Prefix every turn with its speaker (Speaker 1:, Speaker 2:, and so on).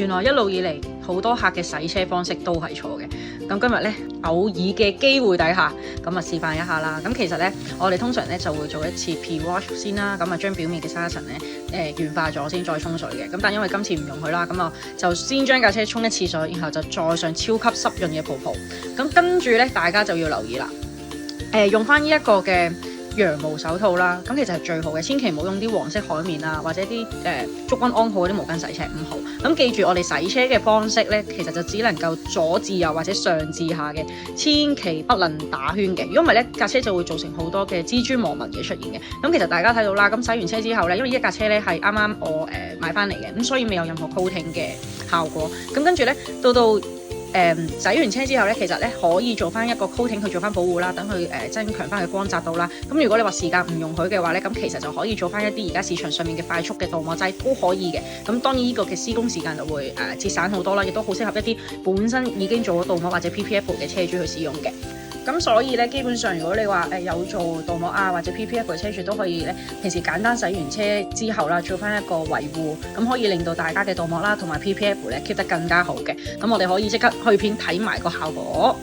Speaker 1: 原來一路以嚟好多客嘅洗車方式都係錯嘅。咁今日咧偶爾嘅機會底下，咁啊示範一下啦。咁其實咧，我哋通常咧就會做一次 pre-wash 先啦。咁啊將表面嘅沙塵咧軟化咗先，再沖水嘅。咁但因為今次唔容許啦，咁啊就先將架車沖一次水，然後就再上超級濕潤嘅泡泡。咁跟住咧，大家就要留意啦。用翻呢一個嘅羊毛手套啦，咁其實係最好嘅，千祈唔好用啲黃色海綿啊，或者啲祝君安好嗰啲毛巾洗車，唔好。咁記住，我哋洗車嘅方式咧，其實就只能夠左至右或者上至下嘅，千祈不能打圈嘅。如果唔係咧，架車就會造成好多嘅蜘蛛網紋嘅出現嘅。咁其實大家睇到啦，咁洗完車之後咧，因為呢一架車咧係啱啱我買翻嚟嘅，咁所以未有任何 coating 嘅效果。咁跟住咧，到洗完車之後咧，其實咧可以做翻一個 coating 去做翻保護啦，等佢增強翻佢光澤度啦。咁如果你話時間唔容許嘅話咧，咁其實就可以做翻一啲而家市場上面嘅快速嘅鍍膜劑都可以嘅。咁當然呢個嘅施工時間就會節省好多啦，亦都好適合一啲本身已經做咗鍍膜或者 PPF 嘅車主去使用嘅。咁所以咧，基本上如果你話有做鍍膜啊或者 PPF 嘅車主都可以咧，平時簡單洗完車之後啦，做翻一個維護，咁可以令到大家嘅鍍膜啦同埋 PPF 咧 keep 得更加好嘅。咁我哋可以即刻去片睇埋個效果。